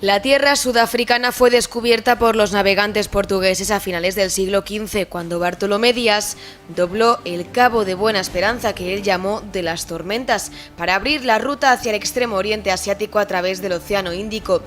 La tierra sudafricana fue descubierta por los navegantes portugueses a finales del siglo XV, cuando Bartolomé Díaz dobló el Cabo de Buena Esperanza, que él llamó de las Tormentas, para abrir la ruta hacia el extremo oriente asiático a través del Océano Índico.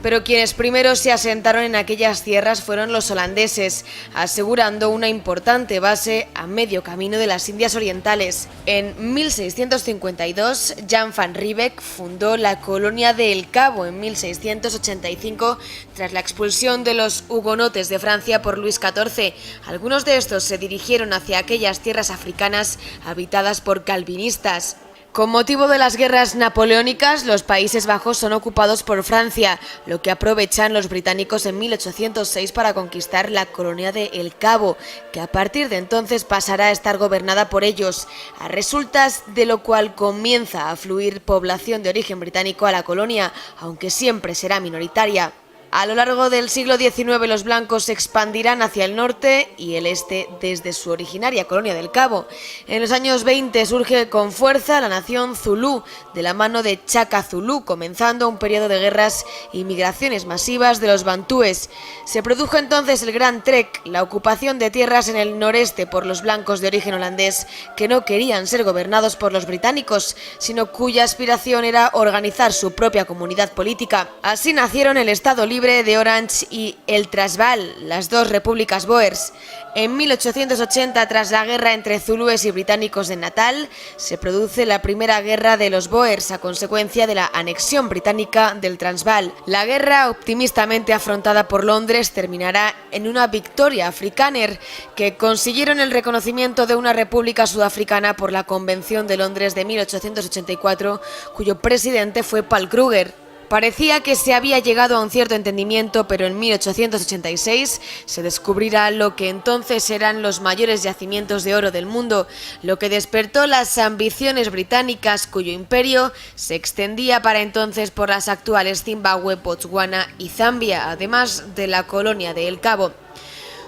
Pero quienes primero se asentaron en aquellas tierras fueron los holandeses, asegurando una importante base a medio camino de las Indias Orientales. En 1652, Jan van Riebeeck fundó la colonia de El Cabo en 1685, tras la expulsión de los hugonotes de Francia por Luis XIV. Algunos de estos se dirigieron hacia aquellas tierras africanas habitadas por calvinistas. Con motivo de las guerras napoleónicas, los Países Bajos son ocupados por Francia, lo que aprovechan los británicos en 1806 para conquistar la colonia de El Cabo, que a partir de entonces pasará a estar gobernada por ellos, a resultas de lo cual comienza a fluir población de origen británico a la colonia, aunque siempre será minoritaria. A lo largo del siglo XIX los blancos se expandirán hacia el norte y el este desde su originaria colonia del Cabo. En los años 20 surge con fuerza la nación zulú, de la mano de Chaka Zulu, comenzando un periodo de guerras y migraciones masivas de los bantúes. Se produjo entonces el Gran Trek, la ocupación de tierras en el noreste por los blancos de origen holandés que no querían ser gobernados por los británicos, sino cuya aspiración era organizar su propia comunidad política. Así nacieron el Estado Libre de Orange y el Transvaal, las dos repúblicas Boers. En 1880, tras la guerra entre zulúes y británicos de Natal, se produce la primera guerra de los Boers a consecuencia de la anexión británica del Transvaal. La guerra, optimistamente afrontada por Londres, terminará en una victoria afrikáner, que consiguieron el reconocimiento de una república sudafricana por la Convención de Londres de 1884, cuyo presidente fue Paul Kruger. Parecía que se había llegado a un cierto entendimiento, pero en 1886 se descubrirá lo que entonces eran los mayores yacimientos de oro del mundo, lo que despertó las ambiciones británicas, cuyo imperio se extendía para entonces por las actuales Zimbabue, Botswana y Zambia, además de la colonia de El Cabo.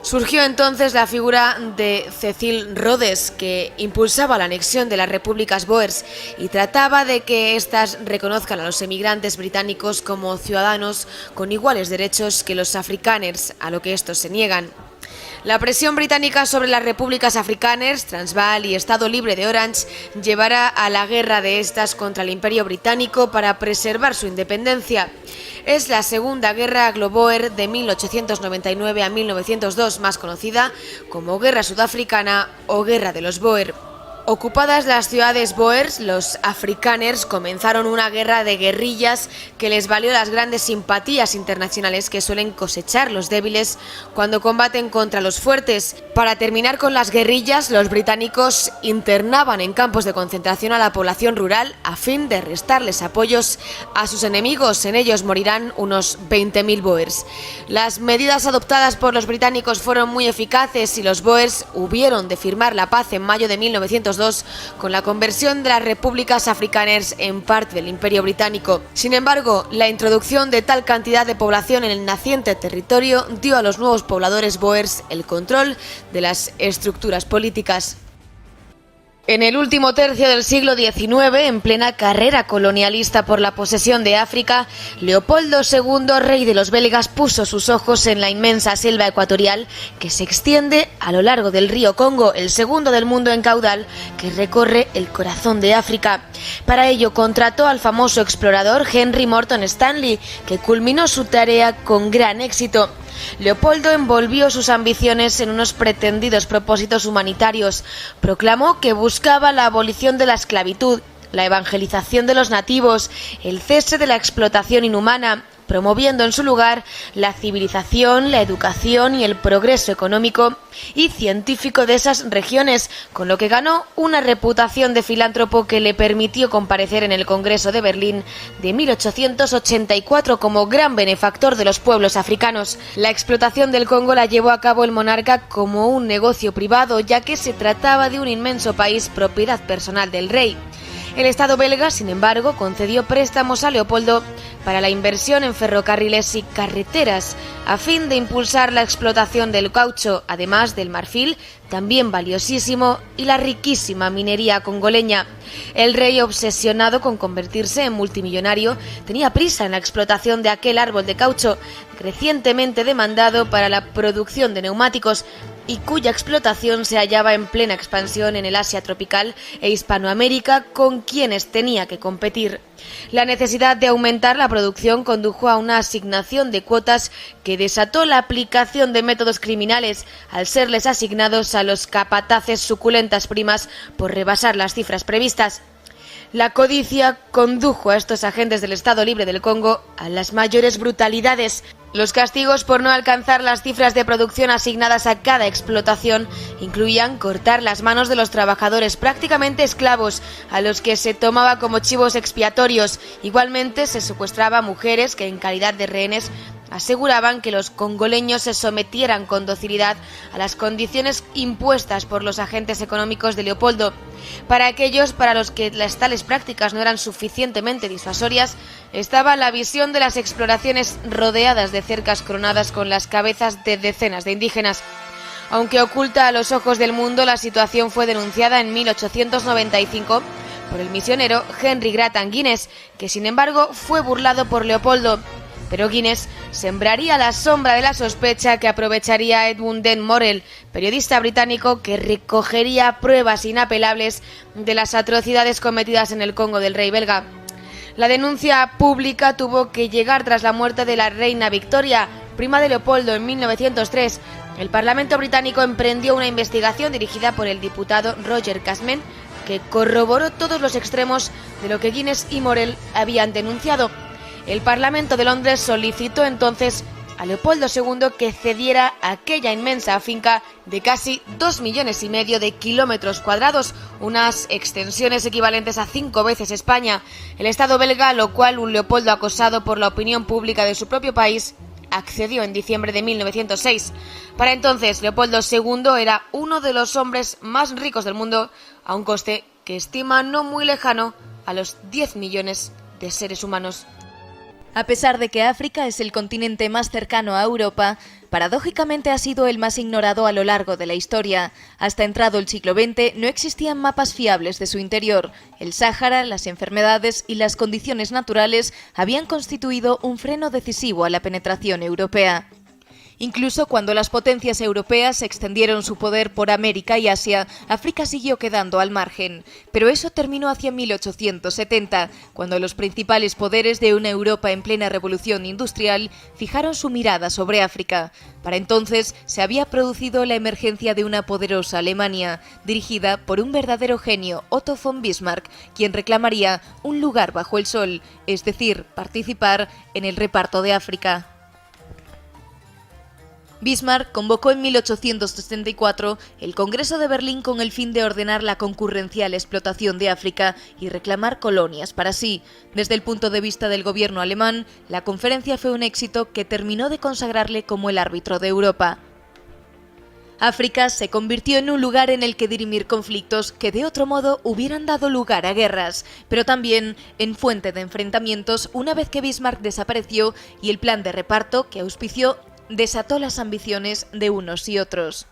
Surgió entonces la figura de Cecil Rhodes, que impulsaba la anexión de las repúblicas Boers y trataba de que éstas reconozcan a los emigrantes británicos como ciudadanos con iguales derechos que los afrikaners, a lo que estos se niegan. La presión británica sobre las repúblicas africanas, Transvaal y Estado Libre de Orange llevará a la guerra de estas contra el Imperio Británico para preservar su independencia. Es la Segunda Guerra Anglo-Boer de 1899 a 1902, más conocida como Guerra Sudafricana o Guerra de los Boer. Ocupadas las ciudades Boers, los afrikaners comenzaron una guerra de guerrillas que les valió las grandes simpatías internacionales que suelen cosechar los débiles cuando combaten contra los fuertes. Para terminar con las guerrillas, los británicos internaban en campos de concentración a la población rural a fin de restarles apoyos a sus enemigos. En ellos morirán unos 20.000 Boers. Las medidas adoptadas por los británicos fueron muy eficaces y los Boers hubieron de firmar la paz en mayo de 1902 con la conversión de las repúblicas afrikaners en parte del Imperio Británico. Sin embargo, la introducción de tal cantidad de población en el naciente territorio dio a los nuevos pobladores Boers el control de las estructuras políticas. En el último tercio del siglo XIX, en plena carrera colonialista por la posesión de África, Leopoldo II, rey de los belgas, puso sus ojos en la inmensa selva ecuatorial que se extiende a lo largo del río Congo, el segundo del mundo en caudal, que recorre el corazón de África. Para ello contrató al famoso explorador Henry Morton Stanley, que culminó su tarea con gran éxito. Leopoldo envolvió sus ambiciones en unos pretendidos propósitos humanitarios. Proclamó que buscaba la abolición de la esclavitud, la evangelización de los nativos, el cese de la explotación inhumana, promoviendo en su lugar la civilización, la educación y el progreso económico y científico de esas regiones, con lo que ganó una reputación de filántropo que le permitió comparecer en el Congreso de Berlín de 1884 como gran benefactor de los pueblos africanos. La explotación del Congo la llevó a cabo el monarca como un negocio privado, ya que se trataba de un inmenso país propiedad personal del rey. El Estado belga, sin embargo, concedió préstamos a Leopoldo para la inversión en ferrocarriles y carreteras, a fin de impulsar la explotación del caucho, además del marfil, también valiosísimo, y la riquísima minería congoleña. El rey, obsesionado con convertirse en multimillonario, tenía prisa en la explotación de aquel árbol de caucho, crecientemente demandado para la producción de neumáticos, y cuya explotación se hallaba en plena expansión en el Asia tropical e Hispanoamérica, con quienes tenía que competir. La necesidad de aumentar la producción condujo a una asignación de cuotas que desató la aplicación de métodos criminales, al serles asignados a los capataces suculentas primas por rebasar las cifras previstas. La codicia condujo a estos agentes del Estado Libre del Congo a las mayores brutalidades. Los castigos por no alcanzar las cifras de producción asignadas a cada explotación incluían cortar las manos de los trabajadores prácticamente esclavos, a los que se tomaba como chivos expiatorios. Igualmente se secuestraba a mujeres que, en calidad de rehenes, aseguraban que los congoleños se sometieran con docilidad a las condiciones impuestas por los agentes económicos de Leopoldo. Para aquellos para los que las tales prácticas no eran suficientemente disuasorias, estaba la visión de las exploraciones rodeadas de cercas coronadas con las cabezas de decenas de indígenas. Aunque oculta a los ojos del mundo, la situación fue denunciada en 1895 por el misionero Henry Grattan Guinness, que sin embargo fue burlado por Leopoldo. Pero Guinness sembraría la sombra de la sospecha que aprovecharía Edmund Den Morel, periodista británico que recogería pruebas inapelables de las atrocidades cometidas en el Congo del rey belga. La denuncia pública tuvo que llegar tras la muerte de la reina Victoria, prima de Leopoldo, en 1903. El Parlamento británico emprendió una investigación dirigida por el diputado Roger Casement, que corroboró todos los extremos de lo que Guinness y Morel habían denunciado. El Parlamento de Londres solicitó entonces a Leopoldo II que cediera aquella inmensa finca de casi 2,5 millones de kilómetros cuadrados, unas extensiones equivalentes a 5 veces España. El Estado belga, lo cual un Leopoldo acosado por la opinión pública de su propio país, accedió en diciembre de 1906. Para entonces, Leopoldo II era uno de los hombres más ricos del mundo, a un coste que estima no muy lejano a los 10 millones de seres humanos. A pesar de que África es el continente más cercano a Europa, paradójicamente ha sido el más ignorado a lo largo de la historia. Hasta entrado el siglo XX no existían mapas fiables de su interior. El Sáhara, las enfermedades y las condiciones naturales habían constituido un freno decisivo a la penetración europea. Incluso cuando las potencias europeas extendieron su poder por América y Asia, África siguió quedando al margen. Pero eso terminó hacia 1870, cuando los principales poderes de una Europa en plena revolución industrial fijaron su mirada sobre África. Para entonces se había producido la emergencia de una poderosa Alemania, dirigida por un verdadero genio, Otto von Bismarck, quien reclamaría un lugar bajo el sol, es decir, participar en el reparto de África. Bismarck convocó en 1874 el Congreso de Berlín con el fin de ordenar la concurrencial explotación de África y reclamar colonias para sí. Desde el punto de vista del gobierno alemán, la conferencia fue un éxito que terminó de consagrarle como el árbitro de Europa. África se convirtió en un lugar en el que dirimir conflictos que de otro modo hubieran dado lugar a guerras, pero también en fuente de enfrentamientos una vez que Bismarck desapareció y el plan de reparto que auspició desató las ambiciones de unos y otros.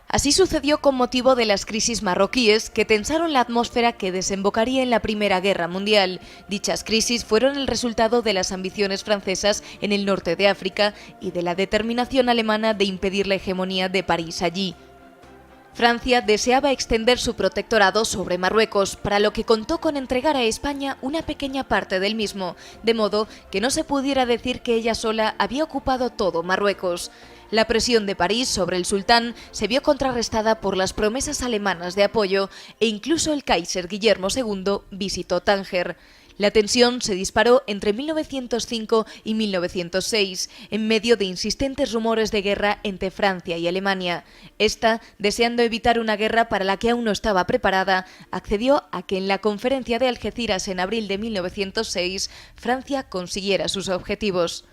Así sucedió con motivo de las crisis marroquíes que tensaron la atmósfera que desembocaría en la Primera Guerra Mundial. Dichas crisis fueron el resultado de las ambiciones francesas en el norte de África y de la determinación alemana de impedir la hegemonía de París allí. Francia deseaba extender su protectorado sobre Marruecos, para lo que contó con entregar a España una pequeña parte del mismo, de modo que no se pudiera decir que ella sola había ocupado todo Marruecos. La presión de París sobre el sultán se vio contrarrestada por las promesas alemanas de apoyo e incluso el Kaiser Guillermo II visitó Tánger. La tensión se disparó entre 1905 y 1906, en medio de insistentes rumores de guerra entre Francia y Alemania. Esta, deseando evitar una guerra para la que aún no estaba preparada, accedió a que en la conferencia de Algeciras en abril de 1906, Francia consiguiera sus objetivos.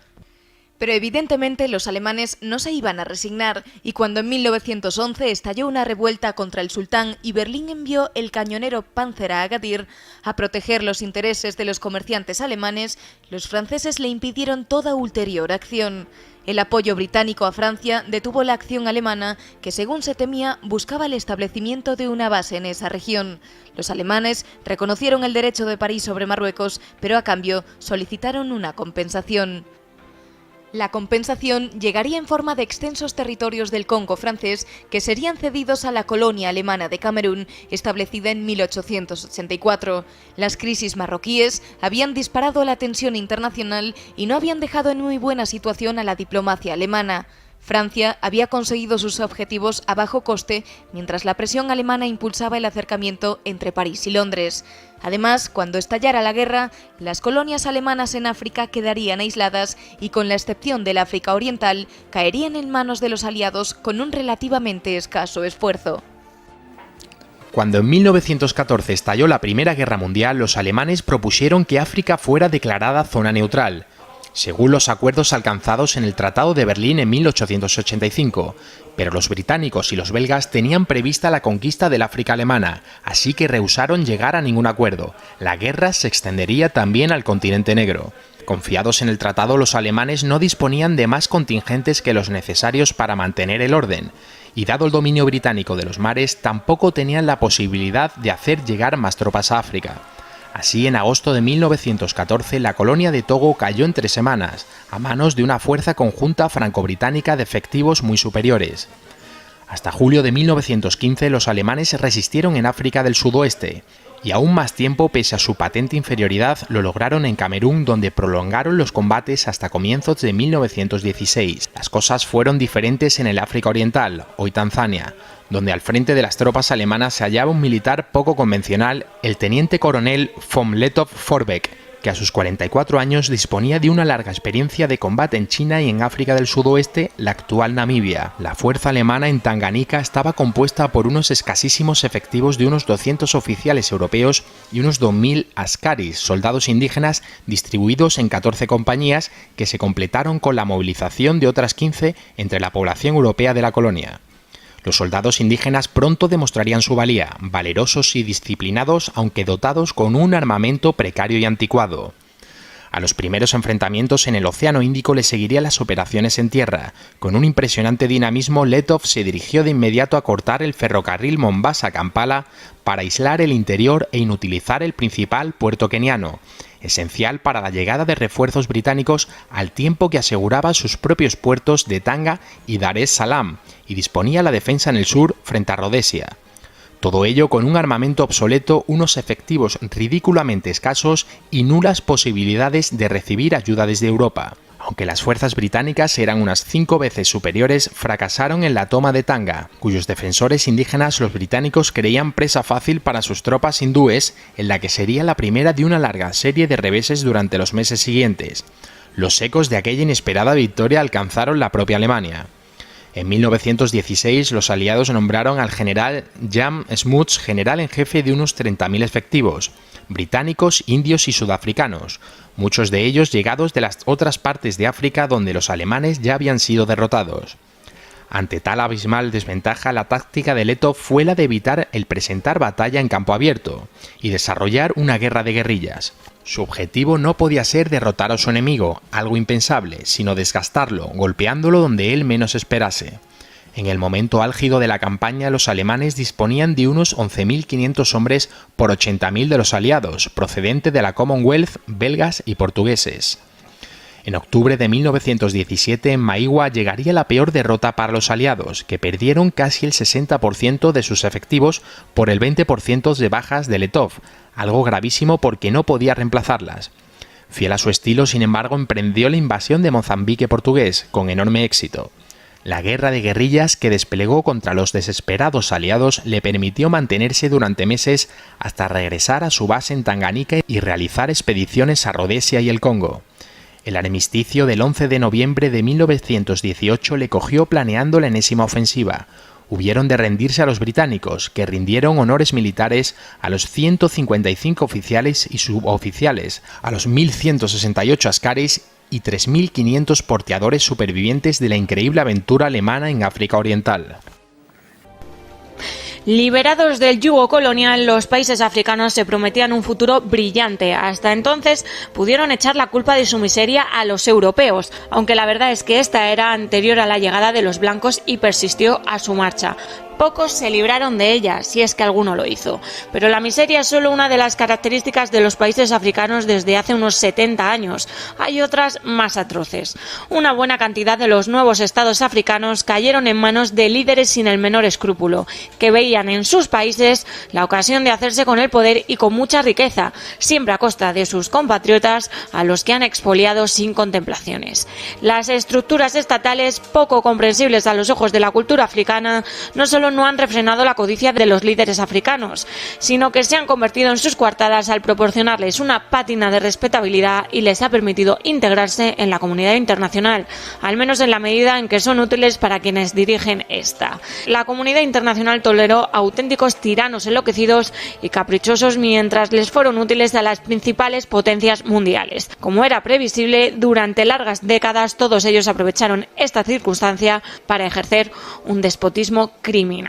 Pero evidentemente los alemanes no se iban a resignar y cuando en 1911 estalló una revuelta contra el sultán y Berlín envió el cañonero Panzer a Agadir a proteger los intereses de los comerciantes alemanes, los franceses le impidieron toda ulterior acción. El apoyo británico a Francia detuvo la acción alemana que, según se temía, buscaba el establecimiento de una base en esa región. Los alemanes reconocieron el derecho de París sobre Marruecos, pero a cambio solicitaron una compensación. La compensación llegaría en forma de extensos territorios del Congo francés que serían cedidos a la colonia alemana de Camerún, establecida en 1884. Las crisis marroquíes habían disparado la tensión internacional y no habían dejado en muy buena situación a la diplomacia alemana. Francia había conseguido sus objetivos a bajo coste, mientras la presión alemana impulsaba el acercamiento entre París y Londres. Además, cuando estallara la guerra, las colonias alemanas en África quedarían aisladas y, con la excepción del África Oriental, caerían en manos de los aliados con un relativamente escaso esfuerzo. Cuando en 1914 estalló la Primera Guerra Mundial, los alemanes propusieron que África fuera declarada zona neutral, según los acuerdos alcanzados en el Tratado de Berlín en 1885, pero los británicos y los belgas tenían prevista la conquista del África alemana, así que rehusaron llegar a ningún acuerdo. La guerra se extendería también al continente negro. Confiados en el tratado, los alemanes no disponían de más contingentes que los necesarios para mantener el orden, y dado el dominio británico de los mares, tampoco tenían la posibilidad de hacer llegar más tropas a África. Así, en agosto de 1914, la colonia de Togo cayó en 3 semanas, a manos de una fuerza conjunta franco-británica de efectivos muy superiores. Hasta julio de 1915, los alemanes resistieron en África del Sudoeste, y aún más tiempo, pese a su patente inferioridad, lo lograron en Camerún, donde prolongaron los combates hasta comienzos de 1916. Las cosas fueron diferentes en el África Oriental, hoy Tanzania, donde al frente de las tropas alemanas se hallaba un militar poco convencional, el teniente coronel von Lettow-Vorbeck, que a sus 44 años disponía de una larga experiencia de combate en China y en África del Sudoeste, la actual Namibia. La fuerza alemana en Tanganica estaba compuesta por unos escasísimos efectivos de unos 200 oficiales europeos y unos 2.000 askaris, soldados indígenas distribuidos en 14 compañías que se completaron con la movilización de otras 15 entre la población europea de la colonia. Los soldados indígenas pronto demostrarían su valía, valerosos y disciplinados, aunque dotados con un armamento precario y anticuado. A los primeros enfrentamientos en el Océano Índico le seguirían las operaciones en tierra. Con un impresionante dinamismo, Lettow se dirigió de inmediato a cortar el ferrocarril Mombasa-Kampala para aislar el interior e inutilizar el principal puerto keniano, esencial para la llegada de refuerzos británicos, al tiempo que aseguraba sus propios puertos de Tanga y Dar es Salaam, y disponía la defensa en el sur frente a Rodesia. Todo ello con un armamento obsoleto, unos efectivos ridículamente escasos y nulas posibilidades de recibir ayuda desde Europa. Aunque las fuerzas británicas eran unas 5 veces superiores, fracasaron en la toma de Tanga, cuyos defensores indígenas los británicos creían presa fácil para sus tropas hindúes, en la que sería la primera de una larga serie de reveses durante los meses siguientes. Los ecos de aquella inesperada victoria alcanzaron la propia Alemania. En 1916, los aliados nombraron al general Jan Smuts general en jefe de unos 30.000 efectivos, británicos, indios y sudafricanos, muchos de ellos llegados de las otras partes de África donde los alemanes ya habían sido derrotados. Ante tal abismal desventaja, la táctica de Lettow fue la de evitar el presentar batalla en campo abierto y desarrollar una guerra de guerrillas. Su objetivo no podía ser derrotar a su enemigo, algo impensable, sino desgastarlo, golpeándolo donde él menos esperase. En el momento álgido de la campaña, los alemanes disponían de unos 11.500 hombres por 80.000 de los aliados, procedente de la Commonwealth, belgas y portugueses. En octubre de 1917, en Maigua llegaría la peor derrota para los aliados, que perdieron casi el 60% de sus efectivos por el 20% de bajas de Lettow, algo gravísimo porque no podía reemplazarlas. Fiel a su estilo, sin embargo, emprendió la invasión de Mozambique portugués, con enorme éxito. La guerra de guerrillas que desplegó contra los desesperados aliados le permitió mantenerse durante meses hasta regresar a su base en Tanganica y realizar expediciones a Rodesia y el Congo. El armisticio del 11 de noviembre de 1918 le cogió planeando la enésima ofensiva. Hubieron de rendirse a los británicos, que rindieron honores militares a los 155 oficiales y suboficiales, a los 1.168 askaris y 3.500 porteadores supervivientes de la increíble aventura alemana en África Oriental. Liberados del yugo colonial, los países africanos se prometían un futuro brillante. Hasta entonces pudieron echar la culpa de su miseria a los europeos, aunque la verdad es que esta era anterior a la llegada de los blancos y persistió a su marcha. Pocos se libraron de ella, si es que alguno lo hizo. Pero la miseria es solo una de las características de los países africanos desde hace unos 70 años. Hay otras más atroces. Una buena cantidad de los nuevos estados africanos cayeron en manos de líderes sin el menor escrúpulo, que veían en sus países la ocasión de hacerse con el poder y con mucha riqueza, siempre a costa de sus compatriotas, a los que han expoliado sin contemplaciones. Las estructuras estatales, poco comprensibles a los ojos de la cultura africana, no solo no han refrenado la codicia de los líderes africanos, sino que se han convertido en sus coartadas al proporcionarles una pátina de respetabilidad y les ha permitido integrarse en la comunidad internacional, al menos en la medida en que son útiles para quienes dirigen esta. La comunidad internacional toleró auténticos tiranos enloquecidos y caprichosos mientras les fueron útiles a las principales potencias mundiales. Como era previsible, durante largas décadas todos ellos aprovecharon esta circunstancia para ejercer un despotismo criminal.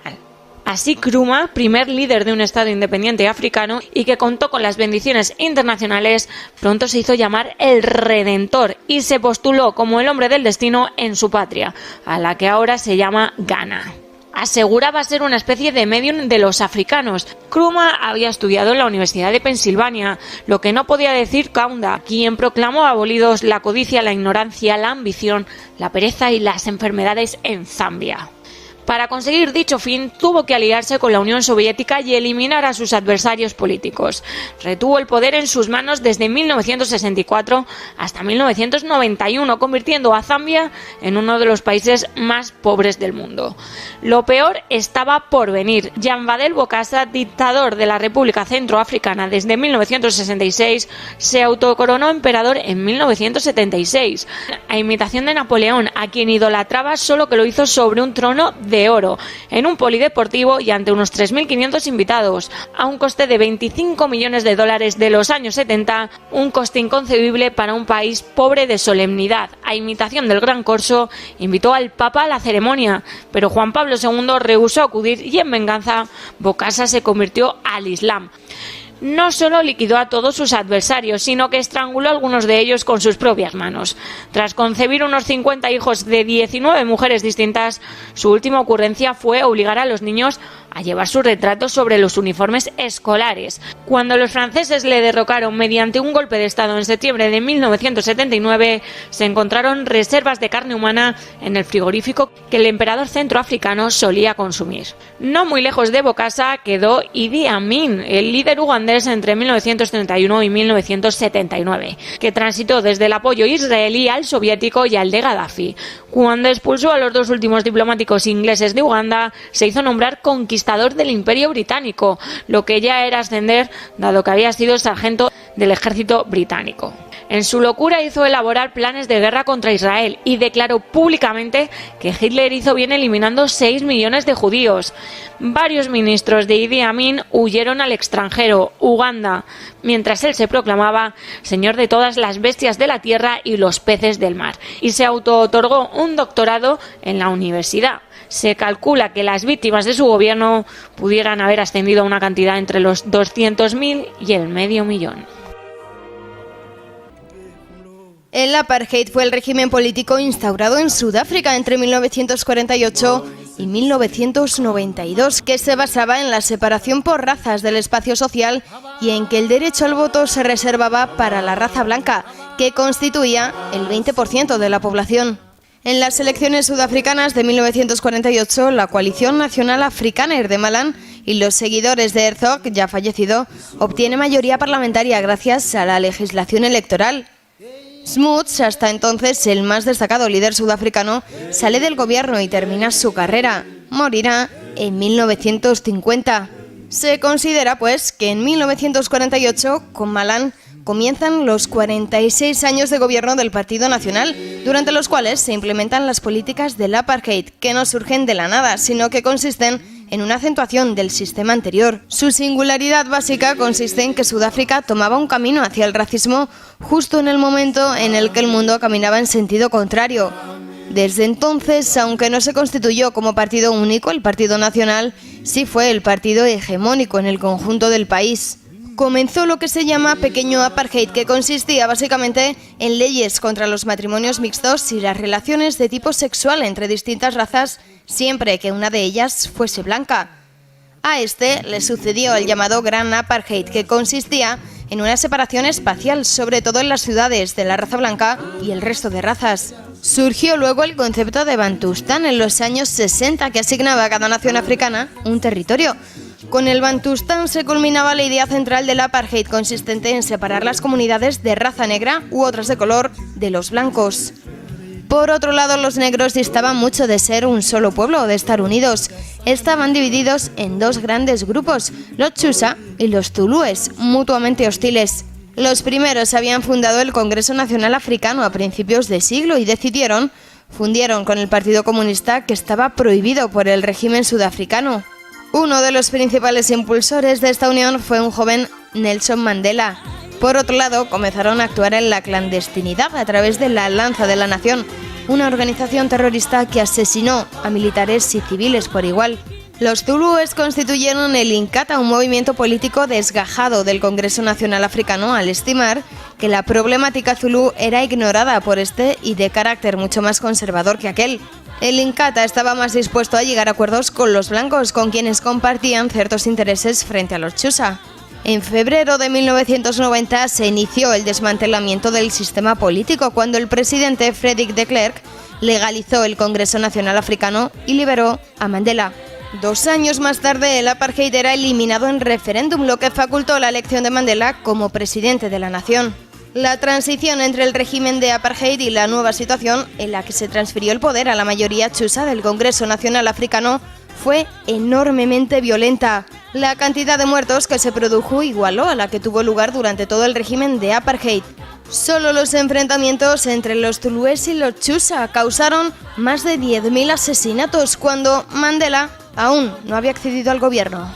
Así Nkrumah, primer líder de un Estado independiente africano y que contó con las bendiciones internacionales, pronto se hizo llamar el Redentor y se postuló como el hombre del destino en su patria, a la que ahora se llama Ghana. Aseguraba ser una especie de medium de los africanos. Nkrumah había estudiado en la Universidad de Pensilvania, lo que no podía decir Kaunda, quien proclamó abolidos la codicia, la ignorancia, la ambición, la pereza y las enfermedades en Zambia. Para conseguir dicho fin, tuvo que aliarse con la Unión Soviética y eliminar a sus adversarios políticos. Retuvo el poder en sus manos desde 1964 hasta 1991, convirtiendo a Zambia en uno de los países más pobres del mundo. Lo peor estaba por venir. Jean Badel Bokassa, dictador de la República Centroafricana desde 1966, se autocoronó emperador en 1976, a imitación de Napoleón, a quien idolatraba, solo que lo hizo sobre un trono de oro, en un polideportivo y ante unos 3.500 invitados, a un coste de $25 millones de los años 70, un coste inconcebible para un país pobre de solemnidad. A imitación del Gran Corso, invitó al Papa a la ceremonia, pero Juan Pablo II rehusó acudir y en venganza Bokassa se convirtió al Islam. No solo liquidó a todos sus adversarios, sino que estranguló a algunos de ellos con sus propias manos. Tras concebir unos 50 hijos de 19 mujeres distintas, su última ocurrencia fue obligar a los niños a llevar sus retratos sobre los uniformes escolares. Cuando los franceses le derrocaron mediante un golpe de estado en septiembre de 1979, se encontraron reservas de carne humana en el frigorífico que el emperador centroafricano solía consumir. No muy lejos de Bokassa quedó Idi Amin, el líder ugandés entre 1931 y 1979, que transitó desde el apoyo israelí al soviético y al de Gaddafi. Cuando expulsó a los dos últimos diplomáticos ingleses de Uganda, se hizo nombrar conquistador del Imperio Británico, lo que ya era ascender, dado que había sido sargento del ejército británico. En su locura hizo elaborar planes de guerra contra Israel y declaró públicamente que Hitler hizo bien eliminando 6 millones de judíos. Varios ministros de Idi Amin huyeron al extranjero, Uganda, mientras él se proclamaba señor de todas las bestias de la tierra y los peces del mar, y se auto-otorgó un doctorado en la universidad. Se calcula que las víctimas de su gobierno pudieran haber ascendido a una cantidad entre los 200.000 y el 500.000. El apartheid fue el régimen político instaurado en Sudáfrica entre 1948 y 1992, que se basaba en la separación por razas del espacio social y en que el derecho al voto se reservaba para la raza blanca, que constituía el 20% de la población. En las elecciones sudafricanas de 1948, la Coalición Nacional Afrikaner de Malan y los seguidores de Herzog, ya fallecido, obtiene mayoría parlamentaria gracias a la legislación electoral. Smuts, hasta entonces el más destacado líder sudafricano, sale del gobierno y termina su carrera. Morirá en 1950. Se considera, pues, que en 1948, con Malan, comienzan los 46 años de gobierno del Partido Nacional, durante los cuales se implementan las políticas del apartheid, que no surgen de la nada, sino que consisten en una acentuación del sistema anterior. Su singularidad básica consiste en que Sudáfrica tomaba un camino hacia el racismo justo en el momento en el que el mundo caminaba en sentido contrario. Desde entonces, aunque no se constituyó como partido único, el Partido Nacional sí fue el partido hegemónico en el conjunto del país. Comenzó lo que se llama pequeño apartheid, que consistía básicamente en leyes contra los matrimonios mixtos y las relaciones de tipo sexual entre distintas razas, siempre que una de ellas fuese blanca. A este le sucedió el llamado Gran Apartheid, que consistía en una separación espacial, sobre todo en las ciudades, de la raza blanca y el resto de razas. Surgió luego el concepto de Bantustán en los años 60, que asignaba a cada nación africana un territorio. Con el Bantustán se culminaba la idea central del apartheid, consistente en separar las comunidades de raza negra u otras de color de los blancos. Por otro lado, los negros distaban mucho de ser un solo pueblo o de estar unidos. Estaban divididos en dos grandes grupos, los Xhosa y los zulúes, mutuamente hostiles. Los primeros habían fundado el Congreso Nacional Africano a principios de siglo y fundieron con el Partido Comunista, que estaba prohibido por el régimen sudafricano. Uno de los principales impulsores de esta unión fue un joven Nelson Mandela. Por otro lado, comenzaron a actuar en la clandestinidad a través de la Lanza de la Nación, una organización terrorista que asesinó a militares y civiles por igual. Los zulúes constituyeron el Inkatha, un movimiento político desgajado del Congreso Nacional Africano, al estimar que la problemática zulú era ignorada por este y de carácter mucho más conservador que aquel. El Inkatha estaba más dispuesto a llegar a acuerdos con los blancos, con quienes compartían ciertos intereses frente a los Xhosa. En febrero de 1990 se inició el desmantelamiento del sistema político cuando el presidente Frederick de Klerk legalizó el Congreso Nacional Africano y liberó a Mandela. 2 años más tarde, el apartheid era eliminado en referéndum, lo que facultó la elección de Mandela como presidente de la nación. La transición entre el régimen de apartheid y la nueva situación en la que se transfirió el poder a la mayoría Xhosa del Congreso Nacional Africano fue enormemente violenta. La cantidad de muertos que se produjo igualó a la que tuvo lugar durante todo el régimen de apartheid. Solo los enfrentamientos entre los zulúes y los Xhosa causaron más de 10.000 asesinatos cuando Mandela aún no había accedido al gobierno.